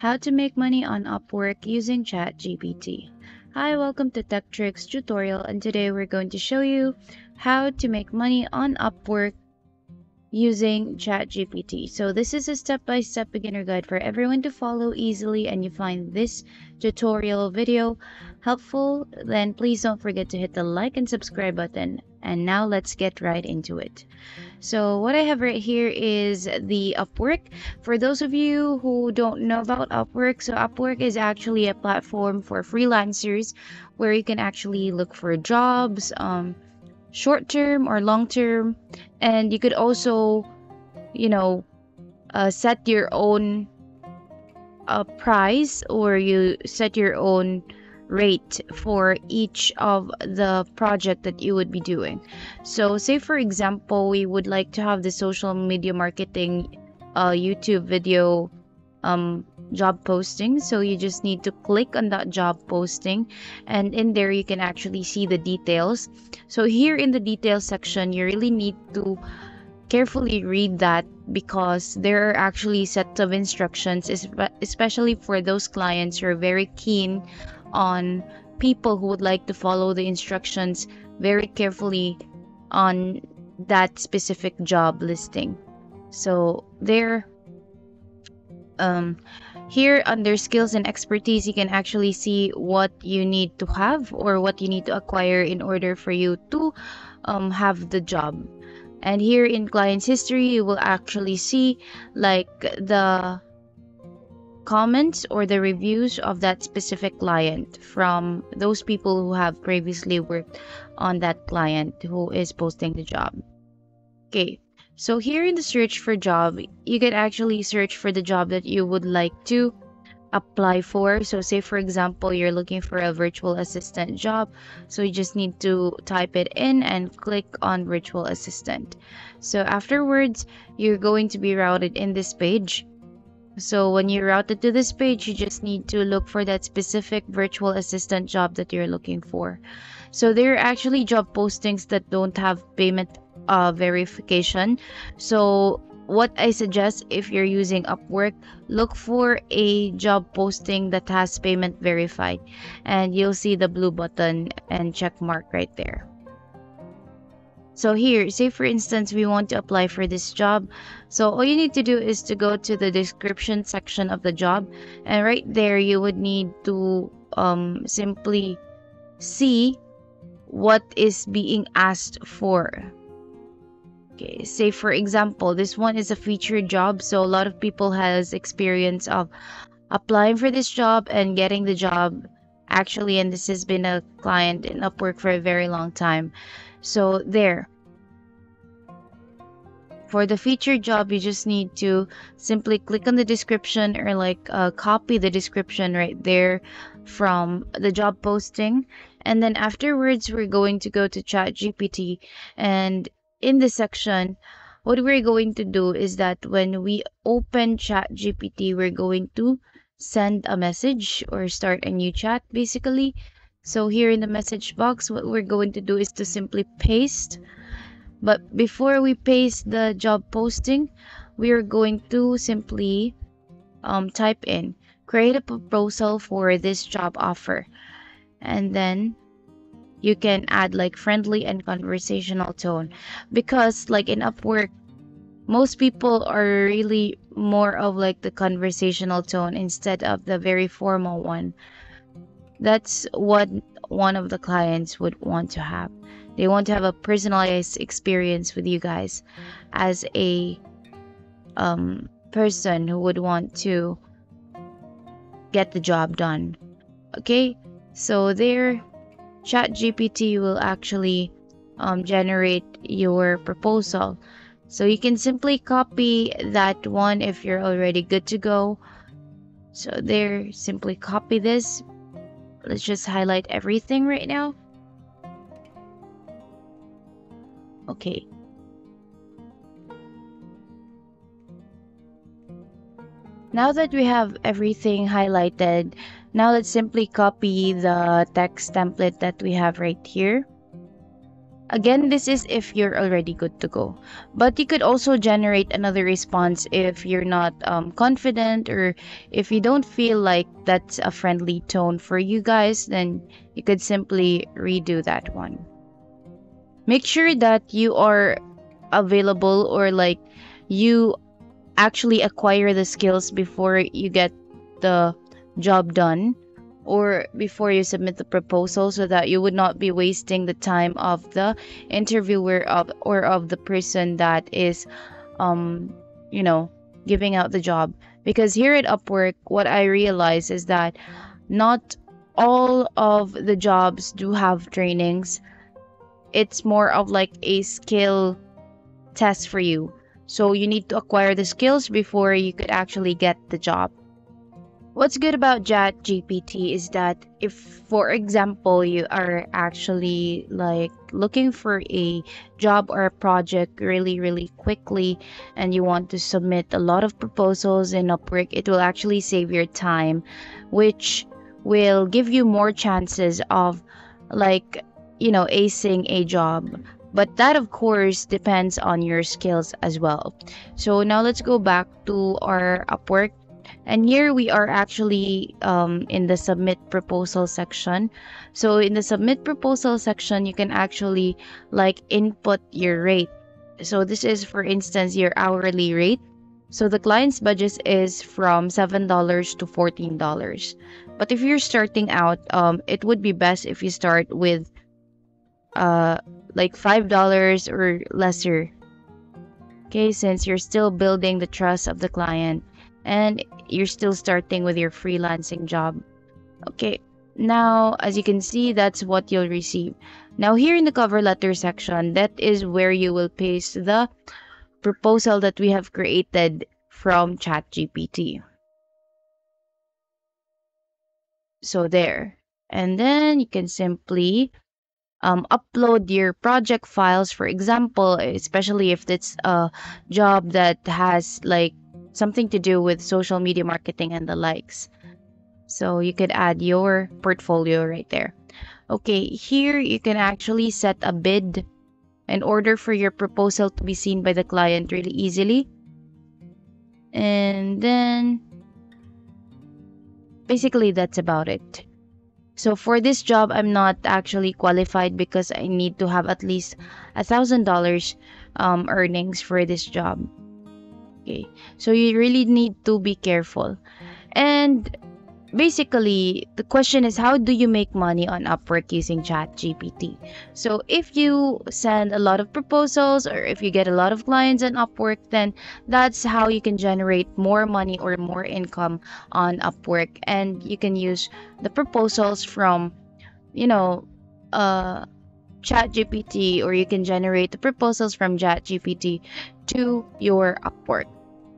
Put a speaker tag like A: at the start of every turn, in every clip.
A: How to make money on Upwork using ChatGPT. Hi, welcome to Tech Tricks tutorial, and today we're going to show you how to make money on Upwork using ChatGPT. So this is a step-by-step beginner guide for everyone to follow easily, and you find this tutorial video helpful, then please don't forget to hit the like and subscribe button. And now let's get right into it. So what I have right here is the Upwork. For those of you who don't know about Upwork, so Upwork is actually a platform for freelancers where you can actually look for jobs, short term or long term, and you could also, set your own price, or you set your own rate for each of the project that you would be doing. So say for example, we would like to have the social media marketing YouTube video job posting. So you just need to click on that job posting, and in there you can actually see the details. So here in the details section, you really need to carefully read that, because there are actually sets of instructions, especially for those clients who are very keen on people who would like to follow the instructions very carefully on that specific job listing. So there, here under skills and expertise, you can actually see what you need to have or what you need to acquire in order for you to have the job. And here in client's history, you will actually see like the comments or the reviews of that specific client from those people who have previously worked on that client who is posting the job. Okay, so here in the search for job, you can actually search for the job that you would like to apply for. So say for example, you're looking for a virtual assistant job, so you just need to type it in and click on virtual assistant. So afterwards, you're going to be routed in this page. So when you're routed to this page, you just need to look for that specific virtual assistant job that you're looking for. So there are actually job postings that don't have payment verification. So what I suggest, if you're using Upwork, look for a job posting that has payment verified, and you'll see the blue button and check mark right there. So here, say for instance, we want to apply for this job. So all you need to do is to go to the description section of the job, and right there you would need to simply see what is being asked for. Okay, say for example, this one is a featured job, so a lot of people has experience of applying for this job and getting the job actually, and this has been a client in Upwork for a very long time. So there, for the featured job, you just need to simply click on the description, or like copy the description right there from the job posting, and then afterwards we're going to go to ChatGPT, and in this section, what we're going to do is that when we open ChatGPT, we're going to send a message or start a new chat basically. So here in the message box, what we're going to do is to simply paste. But before we paste the job posting, we are going to simply type in, create a proposal for this job offer. And then you can add like friendly and conversational tone, because like in Upwork, most people are really more of like the conversational tone instead of the very formal one. That's what one of the clients would want to have. They want to have a personalized experience with you guys as a person who would want to get the job done. Okay, so there, ChatGPT will actually generate your proposal. So you can simply copy that one if you're already good to go. So there, simply copy this. Let's just highlight everything right now. Okay. Now that we have everything highlighted, now let's simply copy the text template that we have right here. Again, this is if you're already good to go. But you could also generate another response if you're not confident, or if you don't feel like that's a friendly tone for you guys, then you could simply redo that one. Make sure that you are available, or like you actually acquire the skills before you get the job done, or before you submit the proposal, so that you would not be wasting the time of the interviewer or of the person that is um you know giving out the job. Because here at Upwork, what I realize is that not all of the jobs do have trainings. It's more of like a skill test for you. So you need to acquire the skills before you could actually get the job. What's good about ChatGPT is that if, for example, you are actually like looking for a job or a project really, really quickly, and you want to submit a lot of proposals in Upwork, it will actually save your time, which will give you more chances of like, acing a job. But that, of course, depends on your skills as well. So now let's go back to our Upwork, and here we are actually in the submit proposal section. So in the submit proposal section, you can actually like input your rate. So this is, for instance, your hourly rate. So the client's budget is from $7 to $14. But if you're starting out, it would be best if you start with uh like $5 or lesser. Okay, since you're still building the trust of the client and you're still starting with your freelancing job. Okay, now as you can see, that's what you'll receive. Now here in the cover letter section, that is where you will paste the proposal that we have created from ChatGPT. So there. And then you can simply upload your project files, for example, especially if it's a job that has like something to do with social media marketing and the likes. So you could add your portfolio right there. Okay, here you can actually set a bid in order for your proposal to be seen by the client really easily. And then basically that's about it. So for this job, I'm not actually qualified because I need to have at least $1,000 earnings for this job. Okay, so you really need to be careful. And basically, the question is, how do you make money on Upwork using ChatGPT? So if you send a lot of proposals, or if you get a lot of clients on Upwork, then that's how you can generate more money or more income on Upwork. And you can use the proposals from, you know, uh, ChatGPT, or you can generate the proposals from ChatGPT to your Upwork.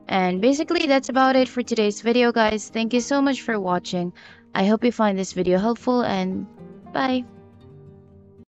A: And basically, that's about it for today's video, guys. Thank you so much for watching. I hope you find this video helpful, and bye.